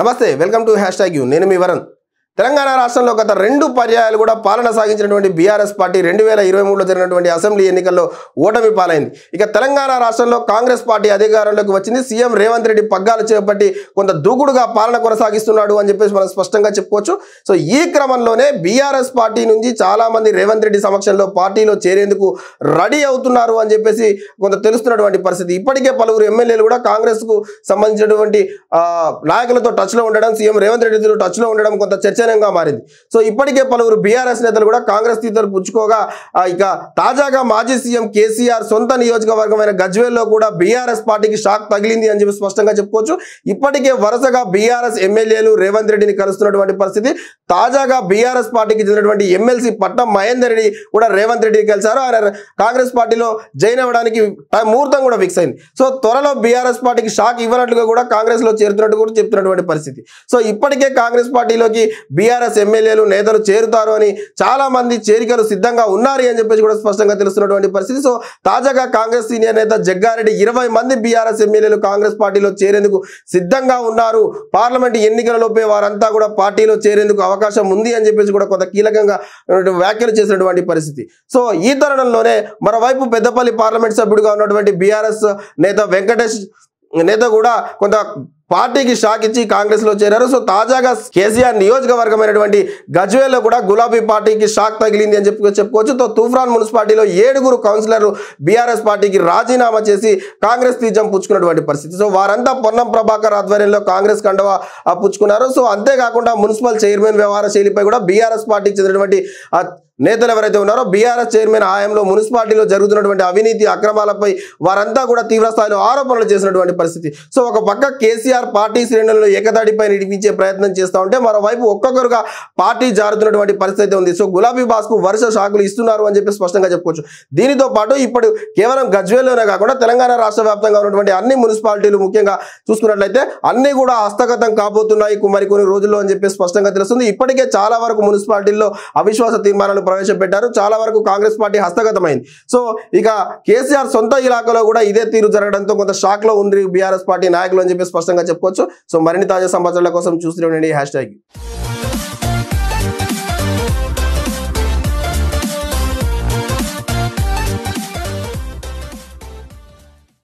నమస్తే, welcome to #you. నేను మీ వరుణ్. తెలంగాణ రాష్ట్రంలో గత 2 పర్యాయాలు కూడా పాలన సాగించినటువంటి బీఆర్ఎస్ పార్టీ 2023లో జరిగినటువంటి అసెంబ్లీ ఎన్నికల్లో ఓటమి పాలైంది. ఇక తెలంగాణ రాష్ట్రంలో కాంగ్రెస్ పార్టీ అధికారంలోకి వచ్చింది. సీఎం రేవంత్ రెడ్డి పగ్గాలు చేపట్టి కొంత దూకుడుగా పాలన కొనసాగిస్తున్నాడు అని చెప్పేసి మనం స్పష్టంగా చెప్పుకోవచ్చు. సో ఈ క్రమంలోనే బీఆర్ఎస్ పార్టీ నుంచి చాలా మంది రేవంత్ రెడ్డి సమక్షంలో పార్టీలో చేరేందుకు రెడీ అవుతున్నారు అని చెప్పేసి కొంత తెలుస్తున్నటువంటి పరిస్థితి. ఇప్పటికే పలువురు ఎమ్మెల్యేలు కూడా కాంగ్రెస్ కు సంబంధించినటువంటి నాయకులతో టచ్ లో ఉండడం, సీఎం రేవంత్ రెడ్డితో టచ్ లో ఉండడం కొంత చర్చనీయంగా మారింది. సో ఇప్పటికే పలువురు బీఆర్ఎస్ నేతలు కూడా కాంగ్రెస్ తీర్థలు పుచ్చుకోగా ఇక తాజాగా మాజీ సీఎం కేసీఆర్ సొంత నియోజకవర్గమైన గజ్వేల్లో కూడా బీఆర్ఎస్ పార్టీకి షాక్ తగిలింది అని చెప్పి స్పష్టంగా చెప్పుకోవచ్చు. ఇప్పటికే వరుసగా బీఆర్ఎస్ ఎమ్మెల్యేలు రేవంత్ రెడ్డిని కలుస్తున్నటువంటి పరిస్థితి. తాజాగా బీఆర్ఎస్ పార్టీకి చెందినటువంటి ఎమ్మెల్సీ పట్నం మహేందర్ రెడ్డి కూడా రేవంత్ రెడ్డిని కలిశారు. ఆయన కాంగ్రెస్ పార్టీలో జాయిన్ అవ్వడానికి ముహూర్తం కూడా ఫిక్స్ అయింది. సో త్వరలో బీఆర్ఎస్ పార్టీకి షాక్ ఇవ్వనట్లుగా కూడా కాంగ్రెస్ లో చేరుతున్నట్టు కూడా చెప్తున్నటువంటి పరిస్థితి. సో ఇప్పటికే కాంగ్రెస్ పార్టీలోకి బీఆర్ఎస్ ఎమ్మెల్యేలు నేతలు చేరుతారు అని చాలా మంది చేరికలు సిద్ధంగా ఉన్నారు అని చెప్పేసి కూడా స్పష్టంగా తెలుస్తున్నటువంటి పరిస్థితి. సో తాజాగా కాంగ్రెస్ సీనియర్ నేత జగ్గారెడ్డి 20 మంది బీఆర్ఎస్ ఎమ్మెల్యేలు కాంగ్రెస్ పార్టీలో చేరేందుకు సిద్ధంగా ఉన్నారు. పార్లమెంట్ ఎన్నికలలోపే వారంతా కూడా పార్టీలో చేరేందుకు అవకాశం ఉంది అని చెప్పేసి కూడా కొంత కీలకంగా వ్యాఖ్యలు చేసినటువంటి పరిస్థితి. సో ఈ తరుణంలోనే మరోవైపు పెద్దపల్లి పార్లమెంట్ సభ్యుడిగా ఉన్నటువంటి బీఆర్ఎస్ నేత వెంకటేష్ నేత కూడా కొంత పార్టీకి షాక్ ఇచ్చి కాంగ్రెస్ లో చేరారు. సో తాజాగా కేసీఆర్ నియోజకవర్గమైనటువంటి గజ్వేల్లో కూడా గులాబీ పార్టీకి షాక్ తగిలింది అని చెప్పుకోవచ్చు. తూఫాన్ మున్సిపాలిటీలో 7 కౌన్సిలర్లు బీఆర్ఎస్ పార్టీకి రాజీనామా చేసి కాంగ్రెస్ తీర్థం పుచ్చుకున్నటువంటి పరిస్థితి. సో వారంతా పొన్నం ప్రభాకర్ ఆధ్వర్యంలో కాంగ్రెస్ కండువా పుచ్చుకున్నారు. సో అంతేకాకుండా మున్సిపల్ చైర్మన్ వ్యవహార శైలిపై కూడా బీఆర్ఎస్ పార్టీకి చెందినటువంటి నేతలు ఎవరైతే ఉన్నారో బీఆర్ఎస్ చైర్మన్ హయాంలో మున్సిపాలిటీలో జరుగుతున్నటువంటి అవినీతి అక్రమాలపై వారంతా కూడా తీవ్ర స్థాయిలో ఆరోపణలు చేసినటువంటి పరిస్థితి. సో ఒక పక్క కేసీఆర్ పార్టీ శ్రేణులను ఏకతాటిపై నడిపించే ప్రయత్నం చేస్తూ ఉంటే మరోవైపు ఒక్కొక్కరుగా పార్టీ జారుతున్నటువంటి పరిస్థితి ఉంది. సో గులాబీ బాస్కు వరుస షాకులు ఇస్తున్నారు అని చెప్పి స్పష్టంగా చెప్పుకోవచ్చు. దీనితో పాటు ఇప్పుడు కేవలం గజ్వేల్లోనే కాకుండా తెలంగాణ రాష్ట్ర వ్యాప్తంగా ఉన్నటువంటి అన్ని మున్సిపాలిటీలు ముఖ్యంగా చూసుకున్నట్లయితే అన్ని కూడా హస్తగతం కాబోతున్నాయి మరికొన్ని రోజుల్లో అని చెప్పి స్పష్టంగా తెలుస్తుంది. ఇప్పటికే చాలా వరకు మున్సిపాలిటీల్లో అవిశ్వాస తీర్మానాలు ప్రవేశపెట్టారు. చాలా వరకు కాంగ్రెస్ పార్టీ హస్తగతమైంది. సో ఇక కేసీఆర్ సొంత ఇలాకాలో కూడా ఇదే తీరు జరగడంతో కొంత షాక్ లో ఉంది బీఆర్ఎస్ పార్టీ నాయకులు అని చెప్పి స్పష్టంగా చెప్పుకోవచ్చు. సో మరిన్ని తాజా సమాచారాల కోసం చూస్తూనే ఉండండి #.